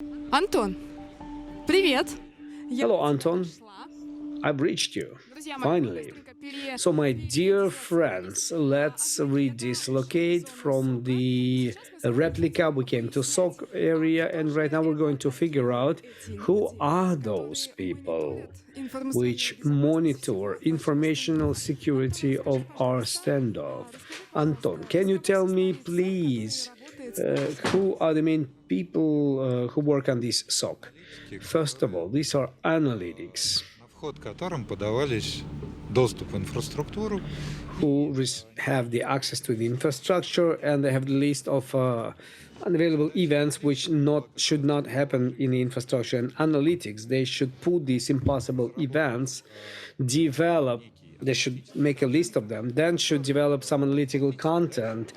Антон, привет! Hello, Anton. I've reached you. Finally. So, my dear friends, let's redislocate from the replica. We came to SOC area, and right now we're going to figure out who are those people which monitor informational security of our standoff. Anton, can you tell me, please, who are the main people who work on this SOC? First of all, these are analytics вход которым подавались доступ в инфраструктуру. who have the access to the infrastructure, and they have the list of unavailable events which should not happen in the infrastructure. And analytics, they should put these impossible events, they should make a list of them, then should develop some analytical content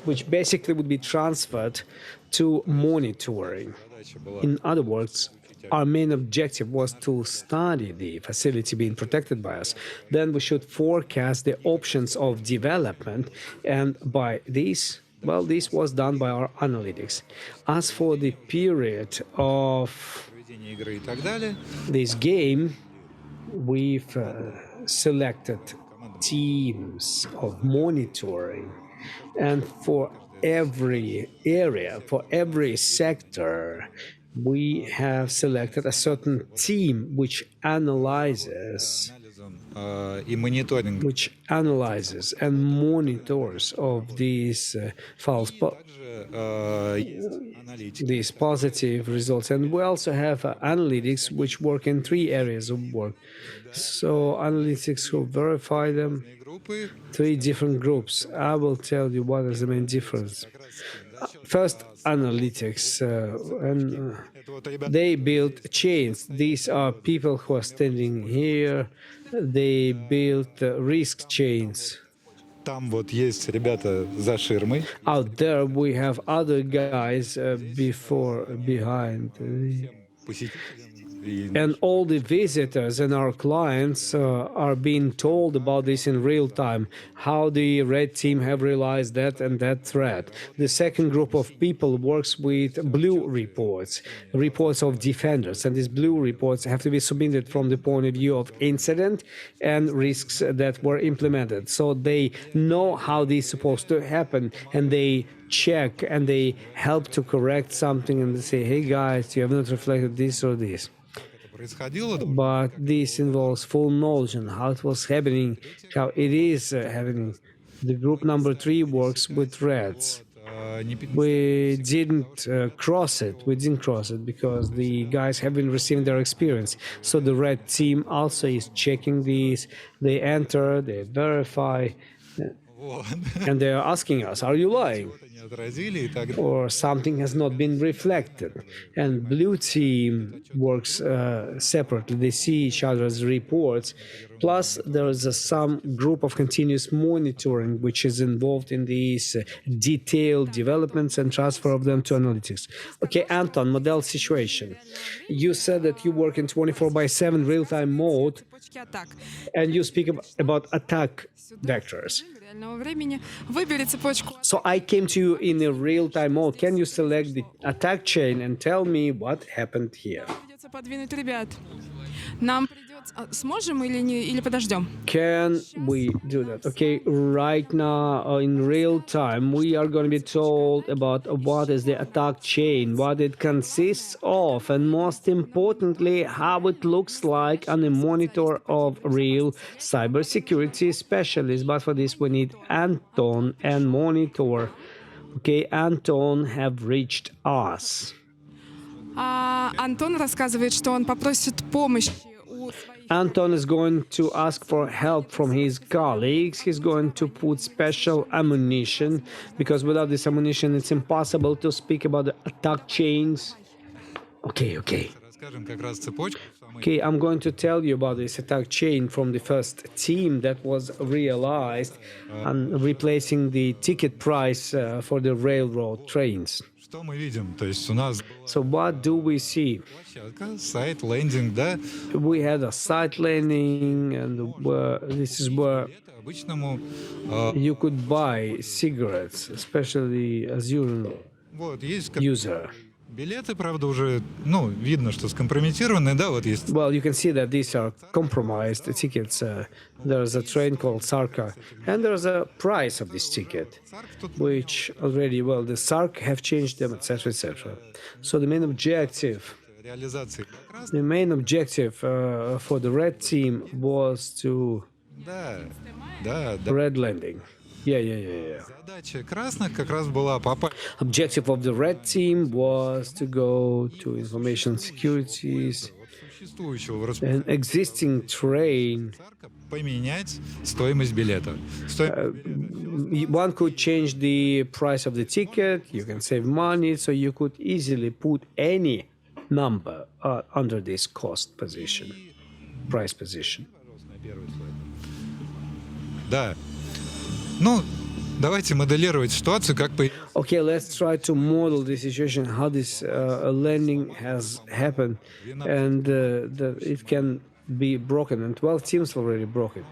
which basically would be transferred to monitoring. In other words, our main objective was to study the facility being protected by us. Then we should forecast the options of development, and by this, well, this was done by our analytics. As for the period of this game, we've selected teams of monitoring, and for every area, for every sector, we have selected a certain team which analyzes and monitors of these these positive results. And we also have analytics which work in 3 areas of work. So analytics will verify them, 3 different groups. I will tell you what is the main difference. First, analytics, and they build chains. These are people who are standing here. They build risk chains. Там вот есть ребята за ширмой. Out there, we have other guys behind. And all the visitors and our clients are being told about this in real time, how the red team have realized that and that threat. The second group of people works with blue reports of defenders, and these blue reports have to be submitted from the point of view of incident and risks that were implemented. So they know how this is supposed to happen, and they check and they help to correct something, and they say, hey guys, you have not reflected this or this. But this involves full knowledge on how it was happening, how it is happening. The group number 3 works with threats. We didn't cross it. We didn't cross it because the guys have been receiving their experience. So the red team also is checking these. They enter, they verify, and they are asking us, are you lying? Or something has not been reflected. And blue team works separately. They see each other's reports. Plus, there is some group of continuous monitoring which is involved in these detailed developments and transfer of them to analytics. Okay, Anton, model situation. You said that you work in 24/7 real-time mode, and you speak about attack vectors. So I came to you in a real-time mode. Can you select the attack chain and tell me what happened here? Can we do that? Okay, right now in real time, we are going to be told about what is the attack chain, what it consists of, and most importantly, how it looks like on a monitor of real cybersecurity specialists. But for this, we need Anton and monitor. Okay, Anton have reached us. Антон рассказывает, что он попросит помощи. Anton is going to ask for help from his colleagues. He's going to put special ammunition, because without this ammunition, it's impossible to speak about the attack chains. Okay. Okay, I'm going to tell you about this attack chain from the first team that was realized and replacing the ticket price for the railroad trains. So what do we see? Сайт, лендинг, да? We had a site landing, and this is where you could buy cigarettes, especially as user. Билеты, правда, уже, ну, видно, что скомпрометированы, да, вот есть. Well, you can see that these are compromised tickets. There's a train called Sarka, and there's a price of this ticket, which already, well, the Sark have changed them, etc., etc. So Реализации. the main objective for the red team was to Да, да, да. red landing. Yeah. Задача красных как раз была попасть Objective of the red team was to go to information securities, вот существующего в an existing train. Сарка поменять стоимость билета. One could change the price of the ticket, you can save money, so you could easily put any number under this cost position, price position. Пожалуйста, на первый слайд. Да. Ну, давайте моделировать ситуацию, как по... Okay, let's try to model the situation, how this landing has happened, and that it can be broken, and 12 teams already broke it.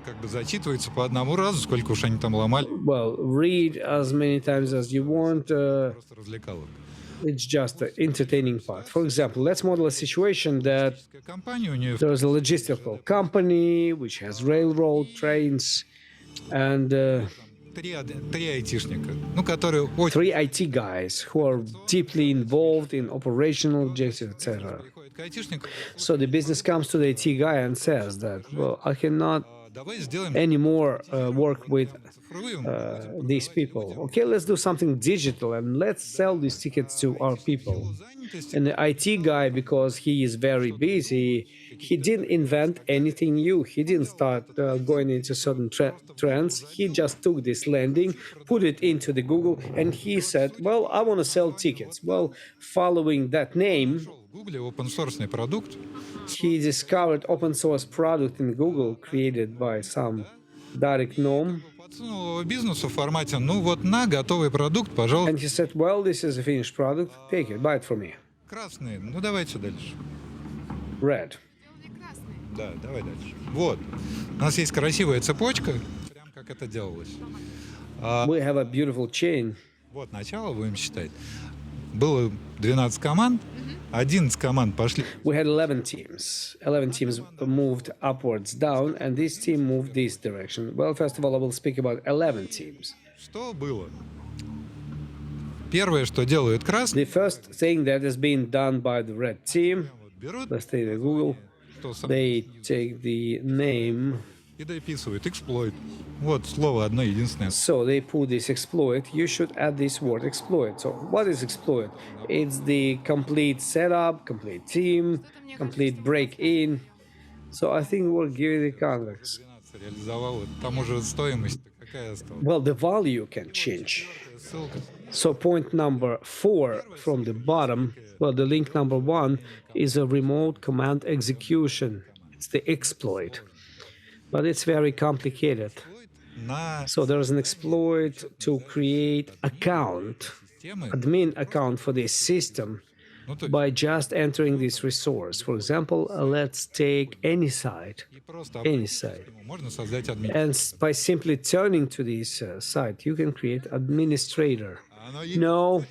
Как бы зачитывается по одному разу, сколько уж они там ломали. Well, read as many times as you want. Просто развлекало. It's just the entertaining part. For example, let's model a situation that Компания у нее there's a logistical company which has railroad trains and три айтишника, ну, которые очень 3 IT guys who are deeply involved in operational objectives, etc. приходят к айтишнику. So the business comes to the IT guy and says that, well, I cannot Давай сделаем anymore work with цифровым. these people. Okay, let's do something digital and let's sell these tickets to our people. And the IT guy, because he is very busy, he didn't invent anything new. He didn't start going into certain trends. He just took this landing, put it into the Google, and he said, well, I want to sell tickets. Well, following that name, В Гугле open source продукт, he discovered open source product in Google created by some direct gnome. подсунул его бизнесу в формате, ну вот на готовый продукт, пожалуйста, And he said, well, this is a finished product. Take it, buy it from me. красный, ну давайте дальше. Red. Да, давай дальше. Вот, у нас есть красивая цепочка, прям как это делалось. We have a beautiful chain. Вот начало будем считать. Было 12 команд, 11 команд пошли. We had 11 teams. 11 teams moved upwards down, and this team moved this direction. Well, first of all, I will speak about 11 teams. Что было? Первое, что делают красные, The first thing that has been done by the red team, вот берут, let's take the Google, they take the name. и дописывают эксплойт. Вот слово одно единственное. So they put this exploit. You should add this word exploit. So what is exploit? It's the complete setup, complete team, complete break-in. So I think we'll give it a convex. 12 реализовал, там уже стоимость какая осталась. Well, the value can change. Ссылка. So point number 4 from the bottom, well, the link number 1 is a remote command execution. It's the exploit. But it's very complicated. На So there's an exploit to create account, темы, admin account for this system ну то есть by just entering this resource. For example, let's take any site, и просто any site. можно создать админ. And by simply turning to this site, you can create administrator. Оно есть No,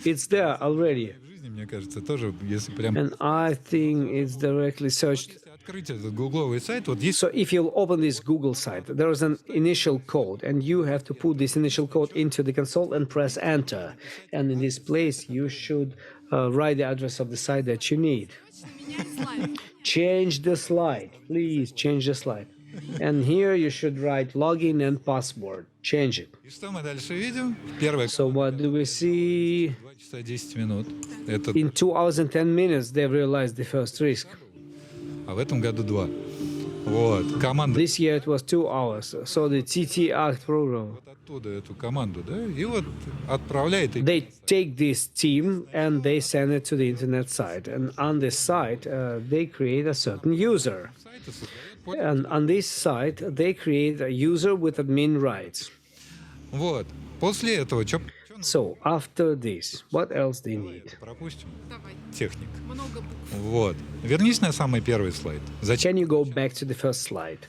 it's there already. в жизни, мне кажется, тоже, если прям And I think it's directly searched. если открыть этот гугловый сайт, вот есть So if you'll open this Google site, there is an initial code, and you have to put this initial code into the console and press enter. And in this place, you should write the address of the site that you need. Change the slide, please change the slide. And here you should write login and password. Change it. И что мы дальше видим? Первое, So what do we see? 2 часа 10 минут. Это, In 2 hours and 10 minutes, they realized the first risk. а в этом году 2. Вот, команда This year it was 2 hours. So the TT Act program. вот оттуда эту команду, да, и вот отправляет. И They take this team and they send it to the internet site. And on this site, they create a certain user. сайты создает And on this site, they create a user with admin rights. Вот. После этого что So after this, what else they need? пропустим? Давай. Техник. Много букв. Вот. Вернись на самый первый слайд. Зачем? Can you go back to the first slide?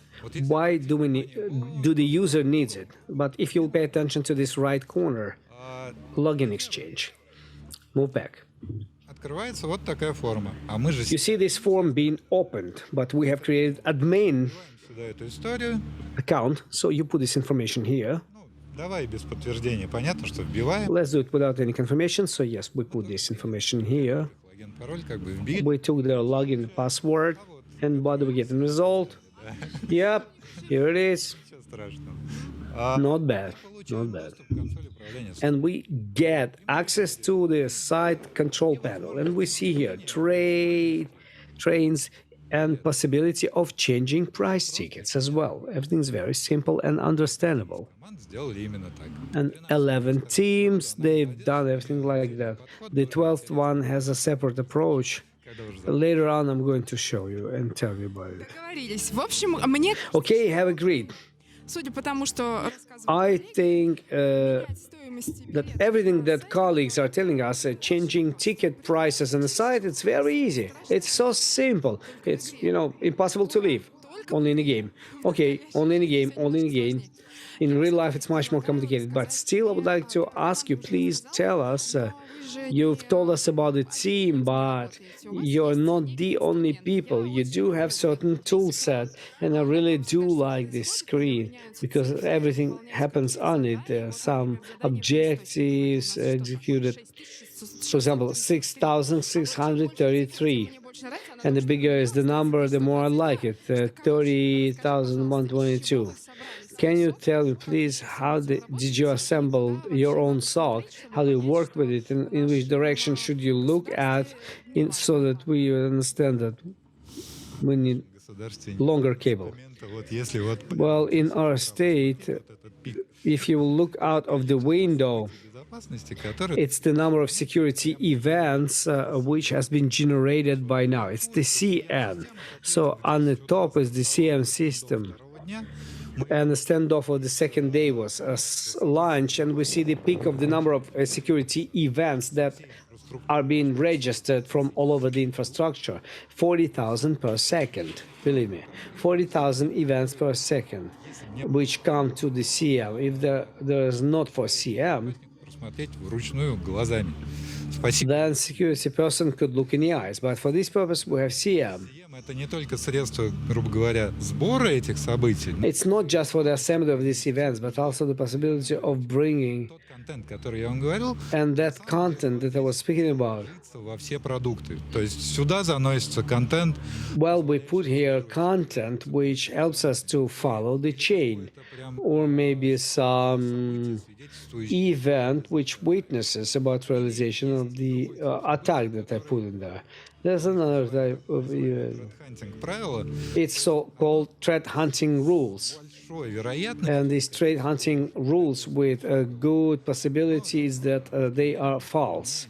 Why do we need, do the user needs it? But if you'll pay attention to this right corner, login exchange. Move back. Открывается вот такая форма. А мы же You see this form being opened, but we have created admin вбиваем сюда эту историю. account, so you put this information here. Ну, давай без подтверждения. Понятно, что вбиваем. Let's do it without any confirmation, so yes, we put this information here. Логин, пароль как бы вбили. We took their login password, and what do we get in result? Yep, here it is. Ничего страшного. Not bad, not Получаем bad. доступ к консоли управления. And we get access to the site control panel, and we see here trains, and possibility of changing price tickets as well. Everything's very simple and understandable. Команды сделали именно так. And 11 teams, they've done everything like that. The 12th one has a separate approach. Когда уже Later on, I'm going to show you and tell you about it. Договорились. В общем, мне, Okay, have agreed. судя по тому, что I think стоимость that everything that colleagues are telling us, changing ticket prices on the site, it's very easy. It's so simple. It's, impossible to leave. Only in a game. Okay, only in a game, only in a game. In real life, it's much more complicated. But still, I would like to ask you, please tell us. You've told us about the team, but you're not the only people. You do have certain tool set, and I really do like this screen because everything happens on it. There are some objectives executed. For example, 6,633. And the bigger is the number, the more I like it. 30,122. Can you tell me, please, how did you assemble your own SOC? How do you work with it? And in which direction should you look at so that we understand that we need государстве longer cable? момента, вот если вот Well, in our state, этот пик if you look out of the window, безопасности, который it's the number of security events which has been generated by now. It's the CN. So on the top is the CM system. дня And the standoff of the second day was launch, and we see the peak of the number of security events that are being registered from all over the infrastructure. 40,000 per second, believe me. 40,000 events per second, which come to the CM. If there is not for CM, просмотреть вручную глазами. Спасибо. then security person could look in the eyes. But for this purpose, we have CM. Это не только средство, грубо говоря, сбора этих событий, но It's not just for the assembly of these events, but also the possibility of bringing тот контент, который я вам говорил, and that content that I was speaking about. во все продукты. То есть сюда заносится контент, Well, we put here content which helps us to follow the chain, or maybe some свидетельствующий event which witnesses about realization of the attack that I put in there. There's another type of event. хантинг правила, It's so-called threat hunting rules. большой вероятность And these threat hunting rules with good possibilities that they are false.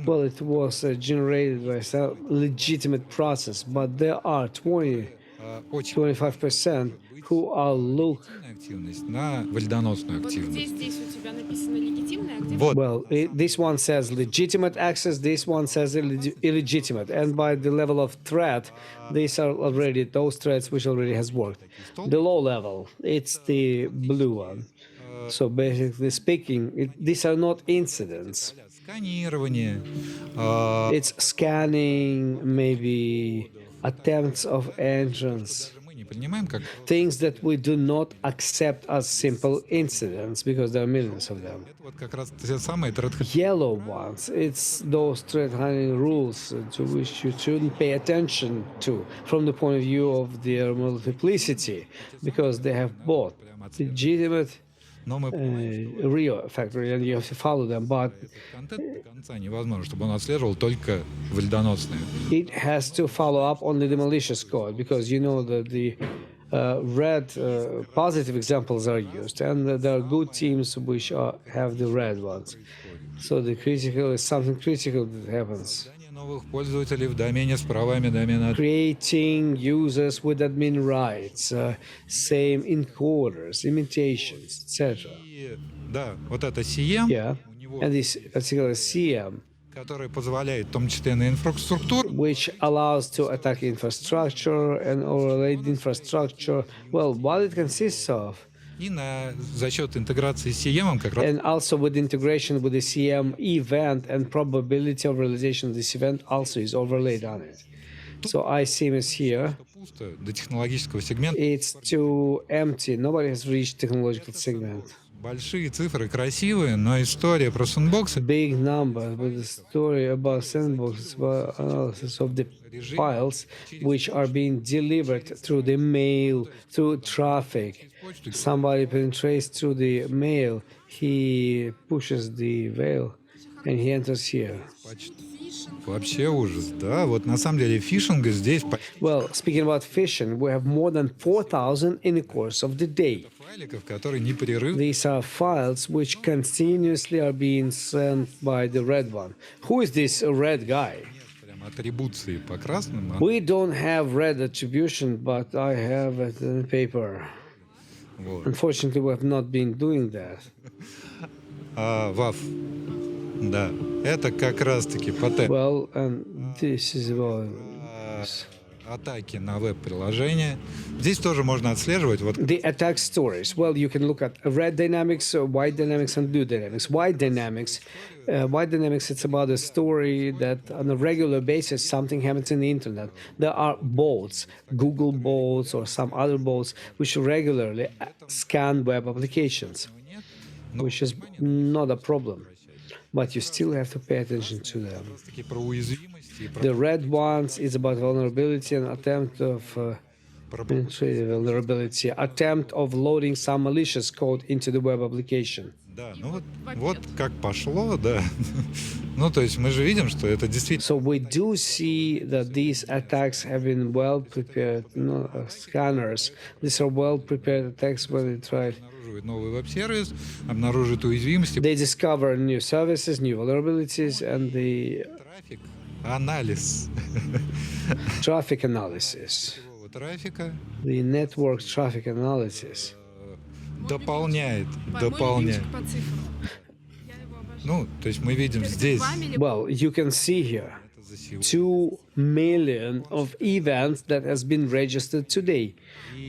Well, it was generated by some legitimate process, but there are 20, очень 25% who are look. активность на вредоносную активность. Здесь у тебя написано легитимная, а где Вот. Well, this one says legitimate access, this one says illegitimate. And by the level of threat, these are already those threats which already has worked. The low level, it's the blue one. So basically speaking, these are not incidents. Сканирование, It's scanning, maybe attempts of entrance. мы не принимаем как Things that we do not accept as simple incidents because there are millions of them. это вот как раз те самые threat Yellow ones, it's those threat hunting rules to which you shouldn't pay attention to from the point of view of their multiplicity because they have both legitimate но мы real factory and you have to follow them, but контент до конца невозможно, чтобы он отслеживал только вредоносные. it has to follow up only the malicious code because you know that the red positive examples are used and there are good teams which have the red ones. So the critical is something critical that happens. Создание новых пользователей в домене с правами домена. Creating users with admin rights, same encoders, imitations, etc. И, да, вот это CM, Yeah, у него, and this particular CM, который позволяет в том числе на инфраструктуру, which allows to attack infrastructure and overlay infrastructure. Well, what it consists of? И за счет интеграции с CM как раз And also with integration with the CM event and probability of realization of this event also is overlaid on it. So ICM is here. пусто до технологического сегмента. It's too empty. Nobody has reached technological segment. Большие цифры красивые, но история про сэндбоксы Big number with the story about sandbox, about analysis of the files which are being delivered through the mail, through traffic. Somebody penetrates through the mail, he pushes the veil, and he enters here. вообще ужас, да? Вот на самом деле фишинга здесь Well, speaking about phishing, we have more than 4,000 in the course of the day. файликов, которые непрерывно These are files which continuously are being sent by the red one. Who is this red guy? прям атрибуции по красным, We don't have red attribution, but I have it in paper. вот. Unfortunately, we have not been doing that. ВАФ, да, это как раз-таки Well, and this is about атаки на веб-приложения. Здесь тоже можно отслеживать. Вот the attack stories. Well, you can look at red dynamics, white dynamics, and blue dynamics. White dynamics, it's about a story that on a regular basis something happens in the internet. There are bots, Google bots or some other bots, which regularly scan web applications, which is not a problem. But you still have to pay attention to them. таки про уязвимости и про The red ones is about vulnerability and attempt of penetrating vulnerability, attempt of loading some malicious code into the web application. да, ну вот как пошло, да. Ну, то есть мы же видим, что это действительно So we do see that these attacks have been well prepared. Scanners. These are well prepared attacks when they tried. обнаруживает новый веб-сервис, обнаружит уязвимости, They discover new services, new vulnerabilities, and the трафик, анализ traffic analysis, нового трафика the network traffic analysis. дополняет. Мой любимчик по цифрам. Я его обожаю. Ну, то есть мы видим здесь 2 миллиона. Well, you can see here за сегодня 2 million of events that has been registered today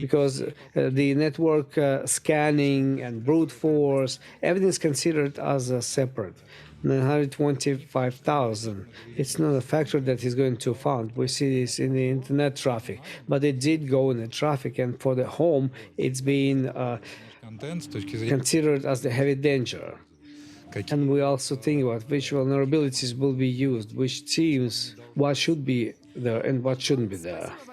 because the network scanning and brute force, everything is considered as a separate. 925,000. It's not a factor that is going to found. We see this in the internet traffic, but it did go in the traffic, and for the home, it's been контент с точки зрения considered as the heavy danger. каких And we also think about which vulnerabilities will be used, which teams, what should be there and what shouldn't be there.